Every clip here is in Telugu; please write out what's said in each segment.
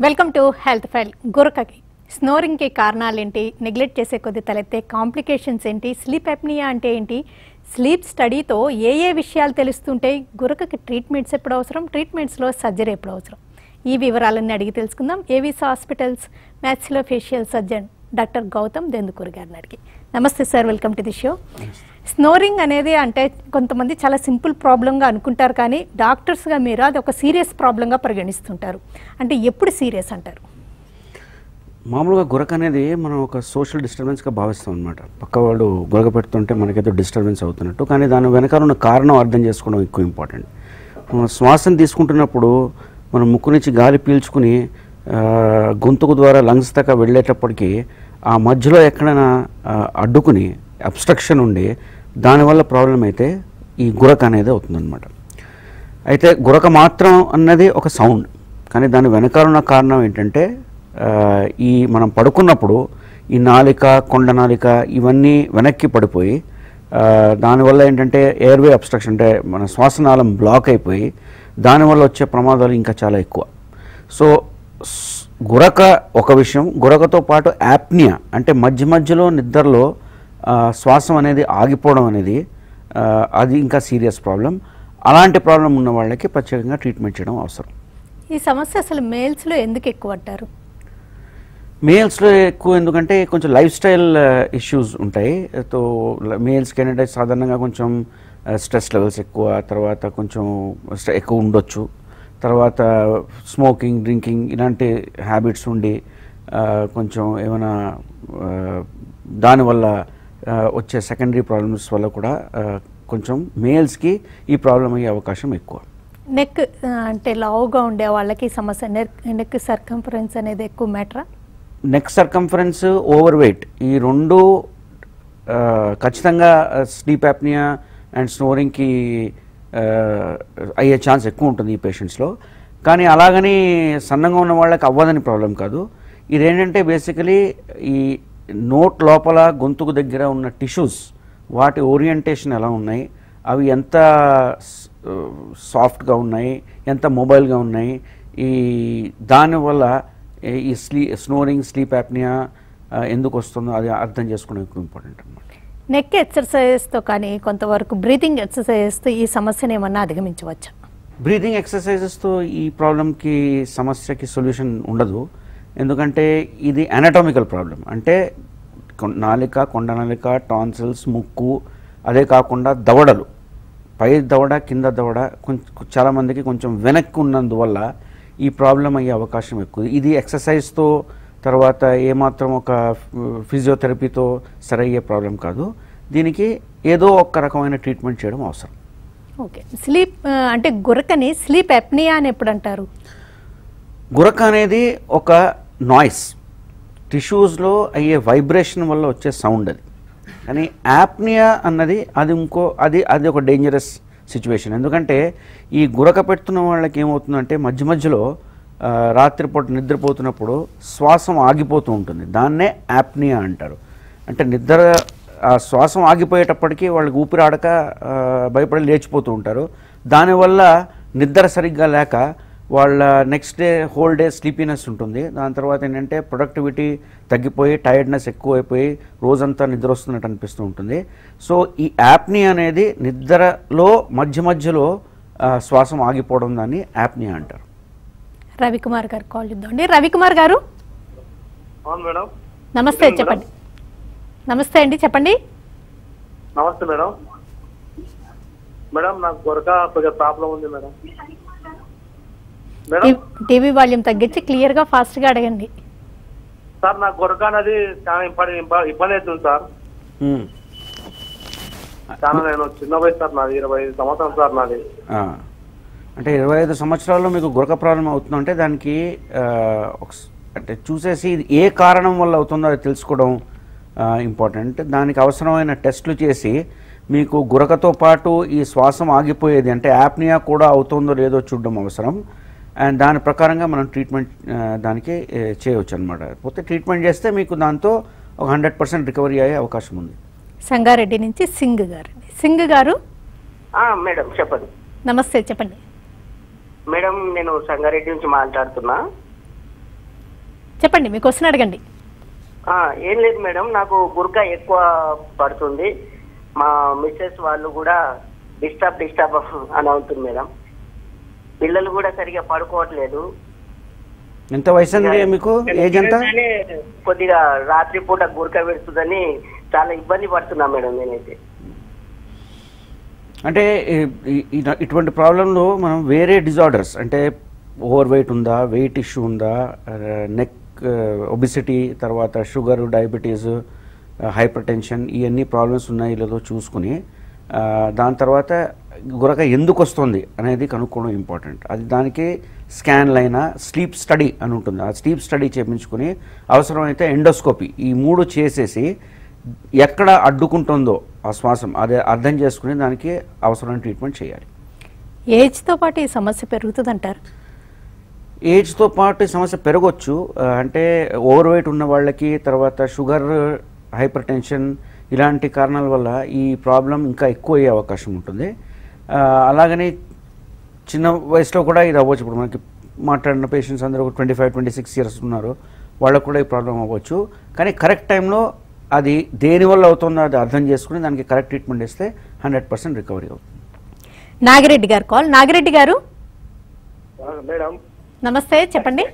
Welcome to health file. గురకకి స్నోరింగ్కి కారణాలేంటి, నెగ్లెక్ట్ చేసే కొద్ది తలెత్తే కాంప్లికేషన్స్ ఏంటి, స్లీప్ అప్నియా అంటే ఏంటి, స్లీప్ స్టడీతో ఏ విషయాలు తెలుస్తుంటాయి, గురకకి ట్రీట్మెంట్స్ ఎప్పుడు అవసరం, ట్రీట్మెంట్స్లో సర్జరీ ఎప్పుడు అవసరం, ఈ వివరాలన్నీ అడిగి తెలుసుకుందాం AVIS hospitals maxillofacial surgeon doctor Gautam Dendukuri గారిని అడిగి. నమస్తే sir, welcome to the show. Snoring అనేది అంటే కొంతమంది చాలా సింపుల్ ప్రాబ్లంగా అనుకుంటారు, కానీ డాక్టర్స్గా మీరు అది ఒక సీరియస్ ప్రాబ్లంగా పరిగణిస్తుంటారు. అంటే ఎప్పుడు సీరియస్ అంటారు? మామూలుగా గురక అనేది మనం ఒక సోషల్ డిస్టర్బెన్స్గా భావిస్తాం అనమాట. పక్క వాళ్ళు గురక పెడుతుంటే మనకేదో డిస్టర్బెన్స్ అవుతున్నట్టు, కానీ దాని వెనకాల ఉన్న కారణం అర్థం చేసుకోవడం ఎక్కువ ఇంపార్టెంట్. మనం శ్వాసను తీసుకుంటున్నప్పుడు మనం ముక్కు నుంచి గాలి పీల్చుకుని గొంతుకు ద్వారా లంగ్స్ దాకా వెళ్ళేటప్పటికీ ఆ మధ్యలో ఎక్కడైనా అడ్డుకుని అబ్స్ట్రక్షన్ ఉండి దానివల్ల ప్రాబ్లం అయితే ఈ గురక అనేది అవుతుందన్నమాట. అయితే గురక మాత్రం అన్నది ఒక సౌండ్, కానీ దాని వెనకాల ఉన్న కారణం ఏంటంటే ఈ మనం పడుకున్నప్పుడు ఈ నాలిక, కొండ నాలిక ఇవన్నీ వెనక్కి పడిపోయి దానివల్ల ఏంటంటే ఎయిర్వే అబ్స్ట్రక్షన్, అంటే మన శ్వాసనాళం బ్లాక్ అయిపోయి దానివల్ల వచ్చే ప్రమాదాలు ఇంకా చాలా ఎక్కువ. సో గురక ఒక విషయం, గురకతో పాటు యాప్నియా అంటే మధ్య మధ్యలో నిద్రలో శ్వాసం అనేది ఆగిపోవడం అనేది అది ఇంకా సీరియస్ ప్రాబ్లం. అలాంటి ప్రాబ్లం ఉన్న వాళ్ళకి ప్రత్యేకంగా ట్రీట్మెంట్ చేయడం అవసరం. ఈ సమస్య అసలు మేల్స్లో ఎందుకు ఎక్కువ అంటారు? మేల్స్లో ఎక్కువ ఎందుకంటే కొంచెం లైఫ్ స్టైల్ ఇష్యూస్ ఉంటాయి. తో మేల్స్కి ఏంటంటే సాధారణంగా కొంచెం స్ట్రెస్ లెవెల్స్ ఎక్కువ, తర్వాత కొంచెం ఎక్కువ ఉండొచ్చు, తర్వాత స్మోకింగ్, డ్రింకింగ్ ఇలాంటి హ్యాబిట్స్ ఉండి కొంచెం ఏమైనా దానివల్ల వచ్చే సెకండరీ ప్రాబ్లమ్స్ వల్ల కూడా కొంచెం మేల్స్కి ఈ ప్రాబ్లం అయ్యే అవకాశం ఎక్కువ. నెక్ అంటే లావుగా ఉండే వాళ్ళకి సమస్య, నెక్ సర్కంఫరెన్స్ అనేది ఎక్కువ మ్యాటరా? నెక్ సర్కంఫరెన్స్, ఓవర్ వెయిట్ ఈ రెండు ఖచ్చితంగా స్లీప్ యాప్నియా అండ్ స్నోరింగ్కి అయ్యే ఛాన్స్ ఎక్కువ ఉంటుంది ఈ పేషెంట్స్లో. కానీ అలాగని సన్నగా ఉన్న వాళ్ళకి అవ్వదని ప్రాబ్లం కాదు. ఇదేంటంటే బేసికలీ ఈ నోట్ లోపల గొంతుకు దగ్గర ఉన్న టిష్యూస్ వాటి ఓరియంటేషన్ ఎలా ఉన్నాయి, అవి ఎంత సాఫ్ట్గా ఉన్నాయి, ఎంత మొబైల్గా ఉన్నాయి, ఈ దానివల్ల ఈ స్నోరింగ్, స్లీప్ యాప్నియా ఎందుకు వస్తుందో అది అర్థం చేసుకోవడం ఎక్కువ ఇంపార్టెంట్ అన్నమాట. నెక్ ఎక్సర్సైజెస్తో కానీ కొంతవరకు బ్రీతింగ్ ఎక్సర్సైజెస్తో ఈ సమస్యను ఏమన్నా అధిగమించవచ్చా? బ్రీతింగ్ ఎక్సర్సైజెస్తో ఈ ప్రాబ్లంకి సమస్యకి సొల్యూషన్ ఉండదు. ఎందుకంటే ఇది అనాటమికల్ ప్రాబ్లం. అంటే నాలిక, కొండ నాలిక, టాన్సిల్స్, ముక్కు, అదే కాకుండా దవడలు, పై దవడ, కింద దవడ చాలామందికి కొంచెం వెనక్కి ఉన్నందువల్ల ఈ ప్రాబ్లం అయ్యే అవకాశం ఎక్కువ. ఇది ఎక్సర్సైజ్తో తర్వాత ఏమాత్రం ఒక ఫిజియోథెరపీతో సరయ్యే ప్రాబ్లం కాదు. దీనికి ఏదో ఒక రకమైన ట్రీట్మెంట్ చేయడం అవసరం. ఓకే, స్లీప్ అంటే గురకని స్లీప్ అప్నియా అని ఎప్పుడు అంటారు? గురక అనేది ఒక నాయిస్, టిష్యూస్లో అయ్యే వైబ్రేషన్ వల్ల వచ్చే సౌండ్ అది. కానీ యాప్నియా అన్నది అది ఒక డేంజరస్ సిచ్యువేషన్. ఎందుకంటే ఈ గురక పెడుతున్న వాళ్ళకి ఏమవుతుందంటే మధ్య మధ్యలో రాత్రిపూట నిద్రపోతున్నప్పుడు శ్వాసం ఆగిపోతూ ఉంటుంది. దాన్నే యాప్నియా అంటారు. అంటే ఆ శ్వాసం ఆగిపోయేటప్పటికీ వాళ్ళకి ఊపిరి ఆడక భయపడి లేచిపోతూ ఉంటారు. దానివల్ల నిద్ర సరిగ్గా లేక వాళ్ళ next day whole day sleepiness ఉంటుంది. దాని తర్వాత ఏంటంటే ప్రొడక్టివిటీ తగ్గిపోయి టైర్డ్నెస్ ఎక్కువైపోయి రోజంతా నిద్ర వస్తున్నట్టు అనిపిస్తూ ఉంటుంది. సో ఈ యాప్నియా అనేది నిద్రలో మధ్య మధ్యలో శ్వాసం ఆగిపోవడం, దాన్ని యాప్నియా అంటారు. రవికుమార్ గారు కాల్ చేద్దామండి. రవికుమార్ గారు నమస్తే, చెప్పండి. నమస్తే అండి, చెప్పండి. నమస్తే మేడం. మేడం నాకు గురక ప్రాబ్లం ఉంది మేడం. టీవీ వాల్యూమ్ తగ్గించి క్లియర్గా ఫాస్ట్గా అడగండి. సార్ నాకు గురక అనేది చాలా ఇబ్బంది అవుతుంది సార్. చాలా నేను చిన్న వయసు సార్, నాది 25 సంవత్సరం సార్ నాది. అంటే 25 సంవత్సరాల్లో మీకు గురక ప్రాబ్లం అవుతుందంటే దానికి అంటే చూసేసి ఏ కారణం వల్ల అవుతుందో అది తెలుసుకోవడం ఇంపార్టెంట్. దానికి అవసరమైన టెస్టులు చేసి మీకు గురకతో పాటు ఈ శ్వాసం ఆగిపోయేది అంటే యాప్నియా కూడా అవుతుందో లేదో చూడడం అవసరం. అండ్ దాని ప్రకారంగా మనం ట్రీట్మెంట్ దానికి చేయవచ్చు అనమాట. పోతే ట్రీట్మెంట్ చేస్తే మీకు దాంతో ఒక 100% రికవరీ అయ్యే అవకాశం ఉంది. సంగారెడ్డి నుంచి సింగ్ గారు. సింగ్ గారు మేడం చెప్పండి. నమస్తే, చెప్పండి. మేడం నేను సంగారెడ్డి నుంచి మాట్లాడుతున్నా. చెప్పండి, మీ క్వశ్చన్ అడగండి. ఏం లేదు మేడం, నాకు గురక ఎక్కువ పడుతుంది. మా మిస్సెస్ వాళ్ళు కూడా డిస్టర్బ్ అని అవుతుంది మేడం. పిల్లలు కూడా సరిగా పడుకోవట్లేదు. ఎంత వయసు అండి మీకు? ఏజ్ ఎంత? కొద్దిగా రాత్రిపూట గురక పెడుతుందని చాలా ఇబ్బంది పడుతున్నా మేడం నేనైతే. అంటే ఇటువంటి ప్రాబ్లంలో మనం వేరే డిజార్డర్స్ అంటే ఓవర్ వెయిట్ ఉందా, వెయిట్ ఇష్యూ ఉందా, నెక్ ఒబిసిటీ, తర్వాత షుగర్, డయాబెటీస్, హైపర్ టెన్షన్, ఇవన్నీ ప్రాబ్లమ్స్ ఉన్నాయి లేదో చూసుకుని దాని తర్వాత గురక ఎందుకు వస్తుంది అనేది కనుక్కోవడం ఇంపార్టెంట్. అది దానికి స్కాన్లు అయినా స్లీప్ స్టడీ అని ఉంటుంది. ఆ స్లీప్ స్టడీ చేయించుకుని అవసరమైతే ఎండోస్కోపీ, ఈ 3 చేసేసి ఎక్కడ అడ్డుకుంటుందో ఆ శ్వాసం అదే అర్థం చేసుకుని దానికి అవసరమైన ట్రీట్మెంట్ చేయాలి. ఏజ్తో పాటు ఈ సమస్య పెరుగుతుందంటారు? ఏజ్తో పాటు సమస్య పెరగవచ్చు. అంటే ఓవర్ వెయిట్ ఉన్న వాళ్ళకి, తర్వాత షుగర్, హైపర్ టెన్షన్ ఇలాంటి కారణాల వల్ల ఈ ప్రాబ్లం ఇంకా ఎక్కువ అయ్యే అవకాశం ఉంటుంది. అలాగని చిన్న వయసులో కూడా ఇది అవ్వచ్చు. ఇప్పుడు మనకి మాట్లాడిన పేషెంట్స్ అందరూ 25-26 ఇయర్స్ ఉన్నారు, వాళ్ళకు కూడా ఈ ప్రాబ్లం అవ్వచ్చు. కానీ కరెక్ట్ టైంలో అది దేనివల్ల అవుతుందో అది అర్థం చేసుకుని దానికి కరెక్ట్ ట్రీట్మెంట్ ఇస్తే 100% రికవరీ అవుతుంది. నాగిరెడ్డి గారు కాల్. నాగిరెడ్డి గారు మేడం నమస్తే, చెప్పండి.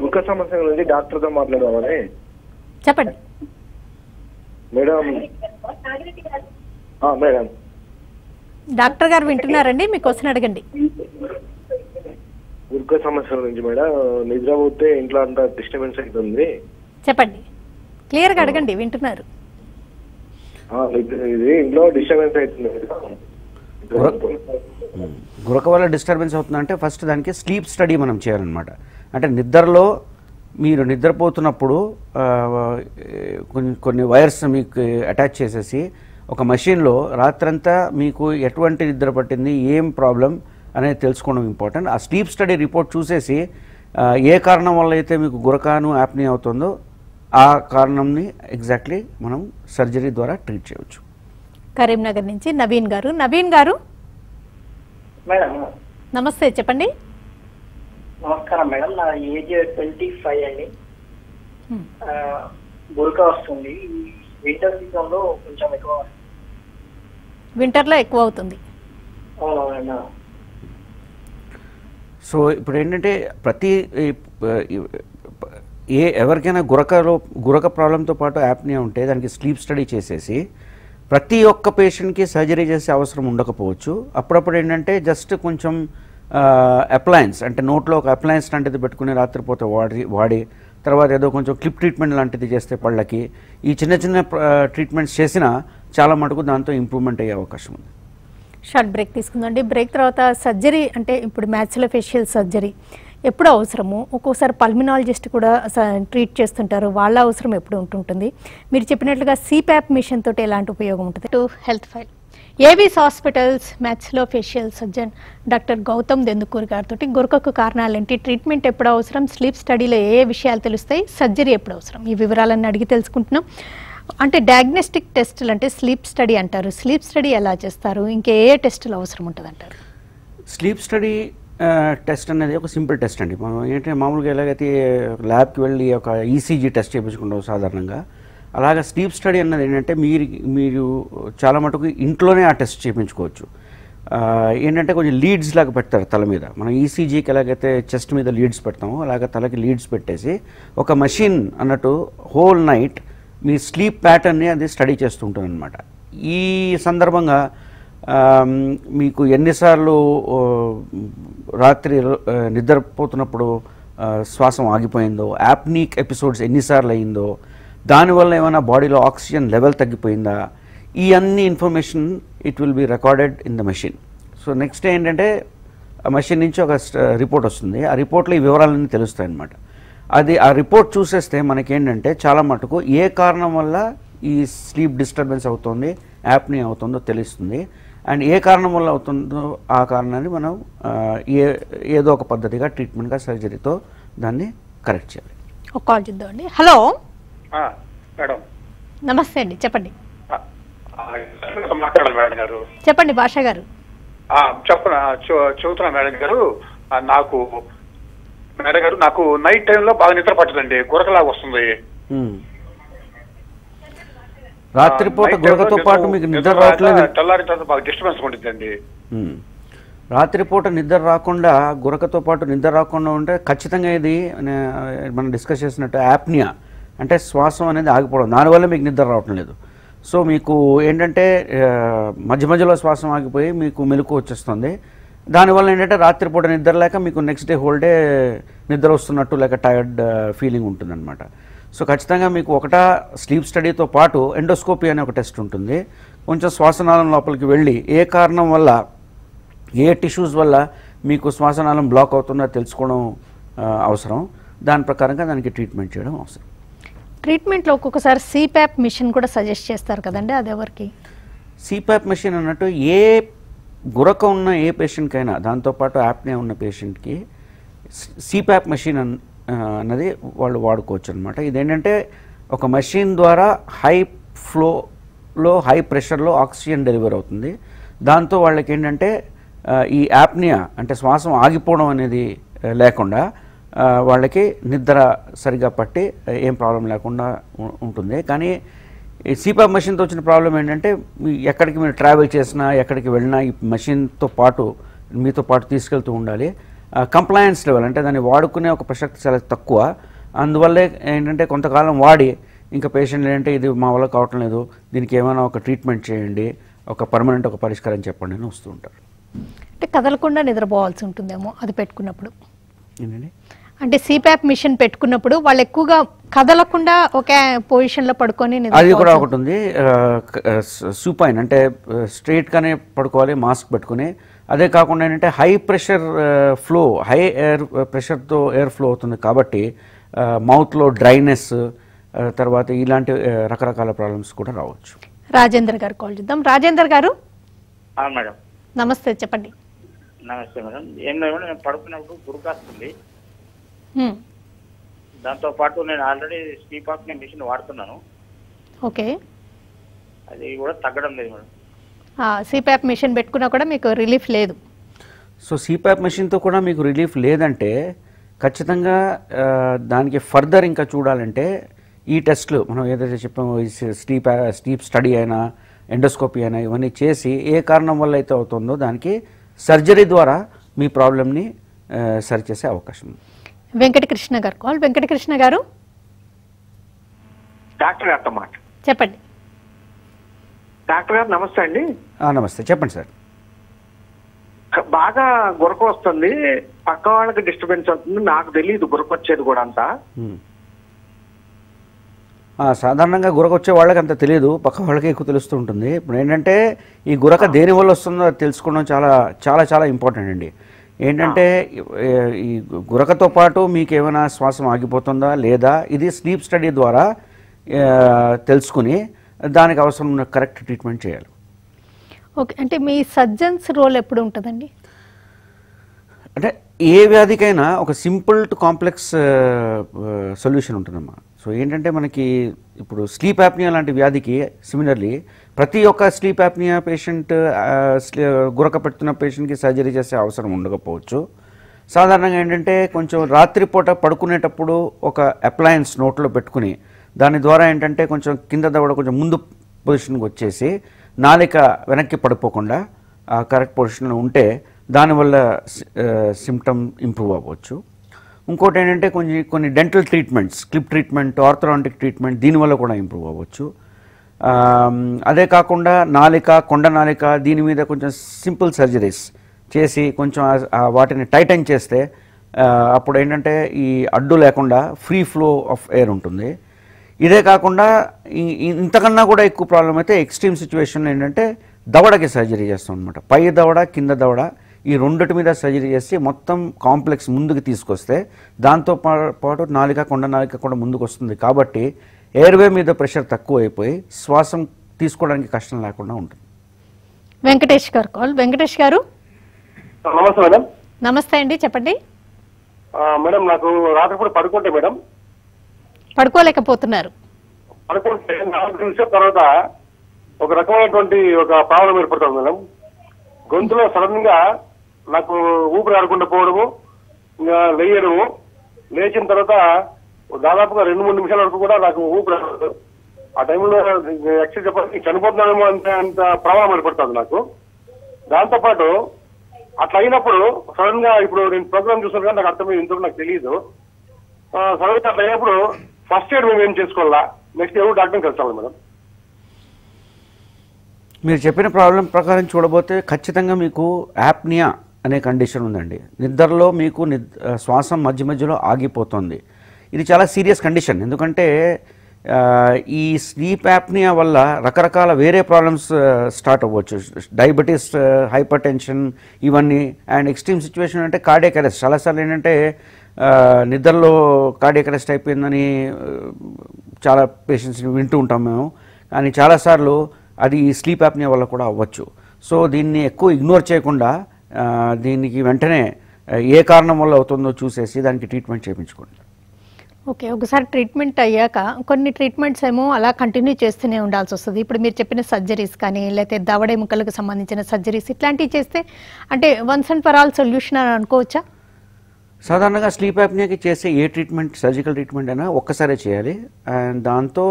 గురక సమస్య గురించి డాక్టర్తో మాట్లాడదామని. చెప్పండి మేడం. మేడం డాక్టర్ గారు వింటున్నారండి, మీ క్వశ్చన్ అడగండి. గురక సమస్య గురించి మేడం, నిద్రపోతే ఇంట్లో అంతా డిస్టర్బెన్స్ అవుతుంది. చెప్పండి, క్లియర్గా అడగండి, వింటున్నారు. ఇది ఇంట్లో డిస్టర్బెన్స్ అవుతుంది. గురక వల్ల డిస్టర్బెన్స్ అవుతుందంటే ఫస్ట్ దానికి స్లీప్ స్టడీ మనం చేయాలన్నమాట. అంటే నిద్రలో మీరు నిద్రపోతున్నప్పుడు కొన్ని వైర్స్ మీకు అటాచ్ చేసేసి ఒక మెషిన్లో రాత్రంతా మీకు ఎటువంటి నిద్ర పట్టింది, ఏం ప్రాబ్లం అనేది తెలుసుకోవడం ఇంపార్టెంట్. ఆ స్లీప్ స్టడీ రిపోర్ట్ చూసేసి ఏ కారణం వల్ల అయితే మీకు గురకాను యాప్నీ అవుతుందో ఆ కారణంని ఎగ్జాక్ట్లీ మనం సర్జరీ ద్వారా ట్రీట్ చేయవచ్చు. కరీంనగర్ నుంచి నవీన్ గారు. నవీన్ గారు మేడం నమస్తే, చెప్పండి. నమస్కారం మేడం, నా ఏజ్ 25 అండి. గురక వస్తుంది. వింటర్ సీజన్ లో కొంచెం ఎక్కువ. వింటర్లో ఎక్కువ అవుతుంది. అవునవునా. సో ఇప్పుడు ఏంటంటే ఎవరికైనా గురక ప్రాబ్లంతో పాటు యాప్నియా ఉంటే దానికి స్లీప్ స్టడీ చేసేసి ప్రతి ఒక్క పేషెంట్కి సర్జరీ చేసే అవసరం ఉండకపోవచ్చు. అప్పుడప్పుడు ఏంటంటే జస్ట్ కొంచెం అప్లయన్స్ అంటే నోట్లో ఒక అప్లయన్స్ లాంటిది పెట్టుకుని రాత్రిపోతే వాడి తర్వాత ఏదో కొంచెం క్లిప్ ట్రీట్మెంట్ లాంటిది చేస్తే పళ్ళకి ఈ చిన్న చిన్న ట్రీట్మెంట్స్ చేసినా చాలా మటుకు దాంతో ఇంప్రూవ్మెంట్ అయ్యే అవకాశం ఉంది. షార్ట్ బ్రేక్ తీసుకుందండి. బ్రేక్ తర్వాత సర్జరీ అంటే ఇప్పుడు మ్యాక్సిలోఫేషియల్ సర్జరీ ఎప్పుడు అవసరము, ఒక్కోసారి పల్మినాలజిస్ట్ కూడా ట్రీట్ చేస్తుంటారు, వాళ్ళ అవసరం ఎప్పుడు ఉంటుంటుంది. మీరు చెప్పినట్లుగా సిప్యాప్ మిషన్ తోటి ఎలాంటి ఉపయోగం ఉంటుంది? To health file AVIS hospitals maxillofacial surgeon doctor Gautam Dendukur గారితో గురకకు కారణాలేంటి, ట్రీట్మెంట్ ఎప్పుడు అవసరం, స్లీప్ స్టడీలో ఏ విషయాలు తెలుస్తాయి, సర్జరీ ఎప్పుడు అవసరం, ఈ వివరాలన్నీ అడిగి తెలుసుకుంటున్నాం. అంటే డయాగ్నోస్టిక్ టెస్టులు అంటే స్లీప్ స్టడీ అంటారు, స్లీప్ స్టడీ ఎలా చేస్తారు, ఇంకా ఏ టెస్టులు అవసరం ఉంటుంది అంటారు? స్లీప్ స్టడీ టెస్ట్ అనేది ఒక సింపుల్ టెస్ట్ అండి. మనం ఏంటంటే మామూలుగా ఎలాగైతే ల్యాబ్కి వెళ్ళి ఒక ఈసీజీ టెస్ట్ చేయించుకుంటాం సాధారణంగా, అలాగే స్లీప్ స్టడీ అన్నది ఏంటంటే మీరు చాలా మటుకు ఇంట్లోనే ఆ టెస్ట్ చేయించుకోవచ్చు. ఏంటంటే కొంచెం లీడ్స్ లాగా పెడతారు తల మీద. మనం ఈసీజీకి ఎలాగైతే చెస్ట్ మీద లీడ్స్ పెడతామో అలాగే తలకి లీడ్స్ పెట్టేసి ఒక మషిన్ అన్నట్టు హోల్ నైట్ మీ స్లీప్ ప్యాటర్న్ని అది స్టడీ చేస్తూ ఉంటుంది అనమాట. ఈ సందర్భంగా మీకు ఎన్నిసార్లు రాత్రి నిద్రపోతున్నప్పుడు శ్వాసం ఆగిపోయిందో, యాప్నిక్ ఎపిసోడ్స్ ఎన్నిసార్లు అయిందో, దానివల్ల ఏమైనా బాడీలో ఆక్సిజన్ లెవెల్ తగ్గిపోయిందా, ఈ అన్ని information it will be recorded in the machine. So next ఏంటంటే ఆ మెషిన్ నుంచి ఒక రిపోర్ట్ వస్తుంది. ఆ రిపోర్ట్లో ఈ వివరాలన్నీ తెలుస్తాయి అన్నమాట. అది ఆ రిపోర్ట్ చూసేస్తే మనకేంటంటే చాలా మటుకు ఏ కారణం వల్ల ఈ స్లీప్ డిస్టర్బెన్స్ అవుతుంది, యాప్నియా అవుతుందో తెలుస్తుంది. అండ్ ఏ కారణం వల్ల అవుతుందో ఆ కారణాన్ని మనం ఏదో ఒక పద్ధతిగా ట్రీట్మెంట్గా సర్జరీతో దాన్ని కరెక్ట్ చేయాలి. ఒక కాల్ చూద్దామండి. హలో మేడం నమస్తే అండి, చెప్పండి. మాట్లాడాలి మేడం గారు. చెప్పండి భాష గారు. చెప్తున్నా మేడం గారు, నాకు మేడం గారు, నాకు నైట్ టైంలో బాగా నిద్ర పట్టదండి, గురకలాగా వస్తుంది. రాత్రిపూట గురకతో పాటు మీకు నిద్ర రావట్లేదు, తెల్లారి తర్వాత బాగా డిస్టర్బెన్స్ ఉంటుందండి. రాత్రిపూట నిద్ర రాకుండా గురకతో పాటు నిద్ర రాకుండా ఉంటే ఖచ్చితంగా ఇది మనం డిస్కస్ చేసినట్టు యాప్నియా అంటే శ్వాసం అనేది ఆగిపోవడం, దానివల్ల మీకు నిద్ర రావటం లేదు. సో మీకు ఏంటంటే మధ్య మధ్యలో శ్వాసం ఆగిపోయి మీకు మెలకు వచ్చేస్తుంది. దానివల్ల ఏంటంటే రాత్రిపూట నిద్ర లేక మీకు నెక్స్ట్ డే హోల్ డే నిద్ర వస్తున్నట్టు లేక టైర్డ్ ఫీలింగ్ ఉంటుందన్నమాట. సో ఖచ్చితంగా మీకు ఒకటా స్లీప్ స్టడీతో పాటు ఎండోస్కోపీ అనే ఒక టెస్ట్ ఉంటుంది. కొంచెం శ్వాసనాళం లోపలికి వెళ్ళి ఏ కారణం వల్ల ఏ టిష్యూస్ వల్ల మీకు శ్వాసనాళం బ్లాక్ అవుతుందో తెలుసుకోవడం అవసరం. దాని ప్రకారంగా దానికి ట్రీట్మెంట్ చేయడం అవసరం. ట్రీట్మెంట్లో ఒక్కొక్కసారి సిప్యాప్ మిషన్ కూడా సజెస్ట్ చేస్తారు కదండి, అది ఎవరికి? సిప్యాప్ మెషిన్ అన్నట్టు ఏ గురక ఉన్న ఏ పేషెంట్కైనా, దాంతోపాటు యాప్నియా ఉన్న పేషెంట్కి సిప్యాప్ మెషిన్ అన్నది వాళ్ళు వాడుకోవచ్చు అనమాట. ఇదేంటంటే ఒక మెషిన్ ద్వారా హై ఫ్లోలో హై ప్రెషర్లో ఆక్సిజన్ డెలివరీ అవుతుంది. దాంతో వాళ్ళకి ఏంటంటే ఈ యాప్నియా అంటే శ్వాసం ఆగిపోవడం అనేది లేకుండా వాళ్ళకి నిద్ర సరిగా పట్టి ఏం ప్రాబ్లం లేకుండా ఉంటుంది. కానీ ఈ సిప్యాప్ మెషిన్తో వచ్చిన ప్రాబ్లం ఏంటంటే ఎక్కడికి మీరు ట్రావెల్ చేసినా ఎక్కడికి వెళ్ళినా ఈ మెషిన్తో పాటు మీతో పాటు తీసుకెళ్తూ ఉండాలి. కంప్లయన్స్ లెవెల్ అంటే దాన్ని వాడుకునే ఒక ప్రసక్తి చాలా తక్కువ. అందువల్లే ఏంటంటే కొంతకాలం వాడి ఇంకా పేషెంట్లు ఏంటంటే ఇది మా వల్ల కావటం లేదు, దీనికి ఏమైనా ఒక ట్రీట్మెంట్ చేయండి, ఒక పర్మనెంట్ ఒక పరిష్కారం చెప్పండి అని వస్తూ ఉంటారు. అంటే కదలకుండా నిద్రపోవాల్సి ఉంటుందేమో అది పెట్టుకున్నప్పుడు. ఏంటండి అంటే సిప్యాప్ మిషన్ పెట్టుకున్నప్పుడు వాళ్ళు ఎక్కువగా కదలకుండా ఒకే పొజిషన్లో పడుకొని అది కూడా ఒకటి ఉంది. సూపైన్ అంటే స్ట్రైట్గానే పడుకోవాలి మాస్క్ పెట్టుకుని. అదే కాకుండా ఏంటంటే high pressure flow, high air ప్రెషర్తో ఎయిర్ ఫ్లో అవుతుంది కాబట్టి మౌత్లో డ్రైనెస్, తర్వాత ఇలాంటి రకరకాల ప్రాబ్లమ్స్ కూడా రావచ్చు. రాజేందర్ గారు కాల్ చేద్దాం. రాజేందర్ గారు మేడం నమస్తే, చెప్పండి. నమస్తే మేడం. ఏం లేదు మేడం, నేను పడుకున్నప్పుడు గురుకాస్తుంది. దాంతో పాటు నేను ఆల్రెడీ స్లీప్ ఆప్నియా మిషన్ వాడుతున్నాను. ఓకే, అది కూడా తగ్గడం లేదు మేడం. సిప్యాప్ మిషన్ పెట్టుకున్నా కూడా మీకు రిలీఫ్ లేదు. సో సిప్యాప్ మెషిన్తో కూడా మీకు రిలీఫ్ లేదంటే ఖచ్చితంగా దానికి ఫర్దర్ ఇంకా చూడాలంటే ఈ టెస్ట్లు మనం ఏదైతే చెప్పామో స్లీప్ స్టడీ అయినా ఎండోస్కోపీ అయినా ఇవన్నీ చేసి ఏ కారణం వల్ల అయితే అవుతుందో దానికి సర్జరీ ద్వారా మీ ప్రాబ్లమ్ని సరిచేసే అవకాశం ఉంది. వెంకటకృష్ణ గారు కాల్. వెంకటకృష్ణ గారు డాక్టర్ గారితో మాట చెప్పండి. డాక్టర్ గారు నమస్తే అండి. నమస్తే, చెప్పండి సార్. బాగా గురక వస్తుంది, పక్క వాళ్ళకి డిస్టర్బెన్స్ అవుతుంది, నాకు తెలియదు గురక వచ్చేది కూడా అంతా. సాధారణంగా గురక వచ్చే వాళ్ళకి అంత తెలియదు, పక్క వాళ్ళకి ఎక్కువ తెలుస్తూ ఉంటుంది. ఇప్పుడు ఏంటంటే ఈ గురక దేని వల్ల వస్తుందో తెలుసుకోవడం చాలా చాలా చాలా ఇంపార్టెంట్ అండి. ఏంటంటే ఈ గురకతో పాటు మీకు ఏమైనా శ్వాసం ఆగిపోతుందా లేదా ఇది స్లీప్ స్టడీ ద్వారా తెలుసుకుని దానికి అవసరం ఉన్న కరెక్ట్ ట్రీట్మెంట్ చేయాలి. ఓకే, అంటే మీ సర్జన్స్ రోల్ ఎప్పుడు ఉంటుందండి? అంటే ఏ వ్యాధికైనా ఒక సింపుల్ టు కాంప్లెక్స్ సొల్యూషన్ ఉంటుందమ్మా. సో ఏంటంటే మనకి ఇప్పుడు స్లీప్ యాప్నియా లాంటి వ్యాధికి సిమిలర్లీ ప్రతి ఒక్క స్లీప్ యాప్నియా పేషెంట్ గురక పెడుతున్న పేషెంట్కి సర్జరీ చేసే అవసరం ఉండకపోవచ్చు. సాధారణంగా ఏంటంటే కొంచెం రాత్రిపూట పడుకునేటప్పుడు ఒక అప్లయన్స్ నోట్లో పెట్టుకుని దాని ద్వారా ఏంటంటే కొంచెం కింద దవడ కొంచెం ముందు పొజిషన్కి వచ్చేసి నాలిక వెనక్కి పడిపోకుండా ఆ కరెక్ట్ పొజిషన్లో ఉంటే దానివల్ల సిమ్టమ్ ఇంప్రూవ్ అవ్వచ్చు. ఇంకోటి ఏంటంటే కొన్ని dental treatments, clip treatment, orthodontic treatment దీనివల్ల కూడా ఇంప్రూవ్ అవ్వచ్చు. అదే కాకుండా నాలిక, కొండ నాలిక దీని మీద కొంచెం సింపుల్ సర్జరీస్ చేసి కొంచెం వాటిని టైటన్ చేస్తే అప్పుడు ఏంటంటే ఈ అడ్డు లేకుండా ఫ్రీ ఫ్లో ఆఫ్ ఎయిర్ ఉంటుంది. ఇదే కాకుండా ఇంతకన్నా కూడా ఎక్కువ ప్రాబ్లం అయితే ఎక్స్ట్రీమ్ సిచ్యువేషన్లో ఏంటంటే దవడకి సర్జరీ చేస్తాం అనమాట. పై దవడ, కింద దవడ ఈ రెండిటి మీద సర్జరీ చేసి మొత్తం కాంప్లెక్స్ ముందుకు తీసుకొస్తే దాంతో పాటు నాలిక, కొండ నాలిక కూడా ముందుకు వస్తుంది. కాబట్టి ఎయిర్వే మీద ప్రెషర్ తక్కువ అయిపోయి శ్వాసం తీసుకోవడానికి కష్టం లేకుండా ఉంటుంది. వెంకటేష్ గారు కాల్. వెంకటేష్ గారు నమస్తే మేడం. నమస్తే అండి, చెప్పండి. మేడం నాకు రాత్రిపూట పడుకుంటే మేడం పడుకోలేకపోతున్నారు. పడుకుంటే 4 నిమిషాల తర్వాత ఒక రకమైనటువంటి ఒక ప్రాబ్లం ఏర్పడుతుంది మేడం. గొంతులో సడన్ గా నాకు ఊపిరి ఆడకుండా పోవడము, ఇంకా లేయడము, లేచిన తర్వాత దాదాపుగా 2-3 నిమిషాల వరకు కూడా నాకు ఊపిరి రాదు. ఆ టైంలో యాక్చువల్ చెప్పాలి చనిపోతున్నానేమో అంత ప్రభావం ఏర్పడుతుంది నాకు. దాంతోపాటు అట్లా అయినప్పుడు సడన్ గా ఇప్పుడు నేను ప్రోగ్రామ్ చూసాను కానీ నాకు అర్థమైంది, ఇంతకు నాకు తెలియదు. సడన్ గా అట్లా అయినప్పుడు ఫస్ట్ ఎయిడ్ మేము ఏం చేసుకోవాలా, నెక్స్ట్ ఎవరు డాక్టర్ని కలిసాలి మేడం? మీరు చెప్పిన ప్రాబ్లం ప్రకారం చూడబోతే ఖచ్చితంగా మీకు యాప్నియా అనే కండిషన్ ఉందండి. నిద్రలో మీకు శ్వాసం మధ్య మధ్యలో ఆగిపోతుంది. ఇది చాలా సీరియస్ కండిషన్. ఎందుకంటే ఈ స్లీప్ యాప్నియా వల్ల రకరకాల వేరే ప్రాబ్లమ్స్ స్టార్ట్ అవ్వచ్చు. డయాబెటీస్, హైపర్ టెన్షన్ ఇవన్నీ. అండ్ ఎక్స్ట్రీమ్ సిచ్యువేషన్ అంటే కార్డియాక్ అరెస్ట్. చాలాసార్లు ఏంటంటే నిద్రలో కార్డియాక్ అరెస్ట్ అయిపోయిందని చాలా పేషెంట్స్ని వింటూ ఉంటాం మేము. కానీ చాలాసార్లు అది స్లీప్ యాప్నియా వల్ల కూడా అవ్వచ్చు. సో దీన్ని ఎక్కువ ఇగ్నోర్ చేయకుండా దీనికి వెంటనే ఏ కారణం వల్ల అవుతుందో చూసేసి దానికి ట్రీట్మెంట్ చేయించుకోండి. ఓకే, ఒకసారి ట్రీట్మెంట్ అయ్యాక కొన్ని ట్రీట్మెంట్స్ ఏమో అలా కంటిన్యూ చేస్తూనే ఉండాల్సి వస్తుంది. ఇప్పుడు మీరు చెప్పిన సర్జరీస్ కానీ లేకపోతే దవడ ఎముకలకు సంబంధించిన సర్జరీస్ ఇట్లాంటివి చేస్తే అంటే once and for all solution అని అనుకోవచ్చా? సాధారణంగా స్లీప్ యాప్నియాకి చేసే ఏ ట్రీట్మెంట్, సర్జికల్ ట్రీట్మెంట్ అయినా ఒక్కసారే చేయాలి. అండ్ దాంతో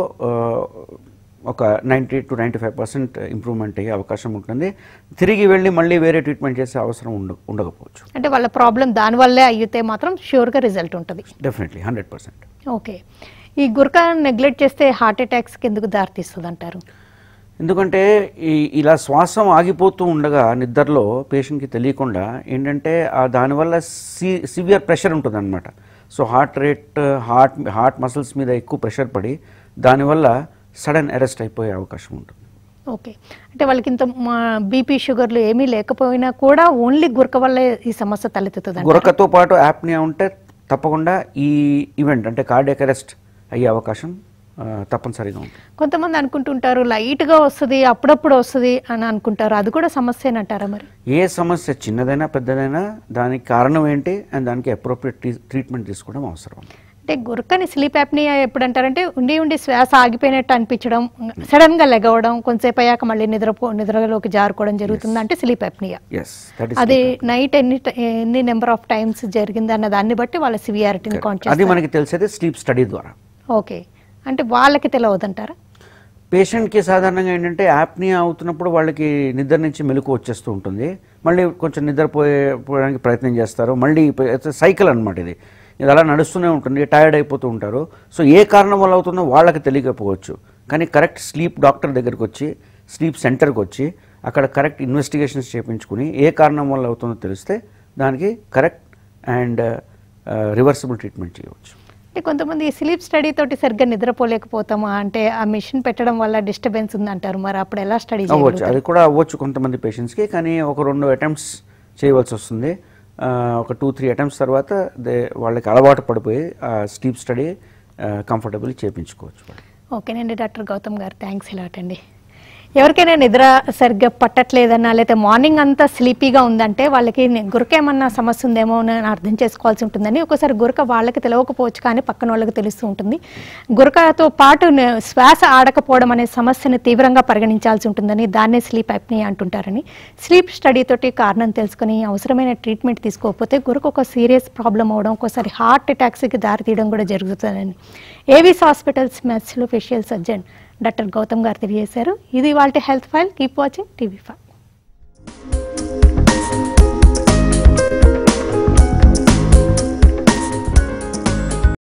ఒక 90 to 95% ఇంప్రూవ్మెంట్ అయ్యే అవకాశం ఉంటుంది. తిరిగి వెళ్ళి మళ్ళీ వేరే ట్రీట్మెంట్ చేసే అవసరం ఉండకపోవచ్చు. అంటే వాళ్ళ ప్రాబ్లం దానివల్లే అయితే మాత్రం ష్యూర్గా రిజల్ట్ ఉంటుంది. డెఫినెట్లీ 100%. ఓకే, ఈ గురక నెగ్లెక్ట్ చేస్తే హార్ట్ అటాక్స్కి ఎందుకు దారితీస్తుంది అంటారు? ఎందుకంటే ఇలా శ్వాసం ఆగిపోతూ ఉండగా నిద్రలో పేషెంట్కి తెలియకుండా ఏంటంటే దానివల్ల సివియర్ ప్రెషర్ ఉంటుంది అనమాట. So heart rate, heart muscles మీద ఎక్కువ ప్రెషర్ పడి దానివల్ల సడన్ అరెస్ట్ అయిపోయే అవకాశం ఉంటుంది. ఓకే, అంటే వాళ్ళకి ఇంత బీపీ, షుగర్లు ఏమీ లేకపోయినా కూడా ఓన్లీ గురక వల్ల ఈ సమస్య తలెత్తుతుంది. గురకతో పాటు యాప్నియా ఉంటే తప్పకుండా ఈ ఈవెంట్ అంటే కార్డియాక్ అరెస్ట్ అయ్యే అవకాశం తప్పనిసరిగా ఉంటుంది. కొంతమంది అనుకుంటుంటారు లైట్గా వస్తుంది, అప్పుడప్పుడు వస్తుంది అని అనుకుంటారు. అది కూడా సమస్యనంటారా? మరి ఏ సమస్య చిన్నదైనా పెద్దదైనా దానికి కారణం ఏంటి అండ్ దానికి అప్రోప్రియేట్ ట్రీట్మెంట్ తీసుకోవడం అవసరం. అంటే గురకని స్లీప్ యాప్నియా ఎప్పుడు అంటారంటే ఉండి శ్వాస ఆగిపోయినట్టు అనిపించడం, సడన్ గా లెగవడం, కొంతసేపు అయ్యాక మళ్ళీ నిద్రలోకి జారుకోవడం జరుగుతుంది అంటే స్లీప్ యాప్నియా. అది నైట్ ఎన్ని నెంబర్ ఆఫ్ టైమ్స్ జరిగింది అన్న దాన్ని బట్టి వాళ్ళ సివియారిటీని కౌంట్ చేస్తారు. అది మనకి తెలిసేది స్లీప్ స్టడీ ద్వారా. ఓకే, అంటే వాళ్ళకి తెలియదంటారా? పేషెంట్కి సాధారణంగా ఏంటంటే యాప్నియా అవుతున్నప్పుడు వాళ్ళకి నిద్ర నుంచి మెలకు వచ్చేస్తూ ఉంటుంది. మళ్ళీ కొంచెం నిద్రపోయడానికి ప్రయత్నం చేస్తారు. మళ్ళీ సైకిల్ అనమాట ఇది. ఇది అలా నడుస్తూనే ఉంటుంది. టైర్డ్ అయిపోతూ ఉంటారు. సో ఏ కారణం వల్ల అవుతుందో వాళ్ళకి తెలియకపోవచ్చు. కానీ కరెక్ట్ స్లీప్ డాక్టర్ దగ్గరికి వచ్చి, స్లీప్ సెంటర్కి వచ్చి అక్కడ కరెక్ట్ ఇన్వెస్టిగేషన్స్ చేయించుకుని ఏ కారణం వల్ల అవుతుందో తెలిస్తే దానికి కరెక్ట్ అండ్ రివర్సిబుల్ ట్రీట్మెంట్ చేయవచ్చు. అంటే కొంతమంది స్లీప్ స్టడీ తోటి సరిగ్గా నిద్రపోలేకపోతామా, అంటే ఆ మిషన్ పెట్టడం వల్ల డిస్టర్బెన్స్ ఉందంటారు. మరి అప్పుడు ఎలా స్టడీ అవ్వచ్చు? అది కూడా అవ్వచ్చు కొంతమంది పేషెంట్స్కి. కానీ ఒక 2 అటెంప్ట్స్ చేయవలసి వస్తుంది. ఒక 2-3 అటెంప్ట్స్ తర్వాత వాళ్ళకి అలవాటు పడిపోయి స్లీప్ స్టడీ కంఫర్టబుల్ చేయించుకోవచ్చు. ఓకేనండి డాక్టర్ గౌతమ్ గారు, థ్యాంక్స్ ఎలాట్ అండి. ఎవరికైనా నిద్ర సరిగ్గా పట్టట్లేదన్నా లేకపోతే మార్నింగ్ అంతా స్లీపీగా ఉందంటే వాళ్ళకి గురక ఏమన్నా సమస్య ఉందేమో అని అర్థం చేసుకోవాల్సి ఉంటుందని. ఒకసారి గురక వాళ్ళకి తెలియకపోవచ్చు కానీ పక్కన వాళ్ళకి తెలుస్తూ ఉంటుంది. గురకతో పాటు శ్వాస ఆడకపోవడం అనే సమస్యను తీవ్రంగా పరిగణించాల్సి ఉంటుందని, దాన్నే స్లీప్ యాప్నియా అంటుంటారని. స్లీప్ స్టడీ తోటి కారణం తెలుసుకుని అవసరమైన ట్రీట్మెంట్ తీసుకోకపోతే గురక ఒక సీరియస్ ప్రాబ్లం అవడం, ఒక్కోసారి హార్ట్ అటాక్స్కి దారితీయడం కూడా జరుగుతుందని AVIS hospitals maxillofacial surgeon doctor Gautam గారు తెలియజేశారు. ఇది వాళ్ళ health file. Keep watching TV5.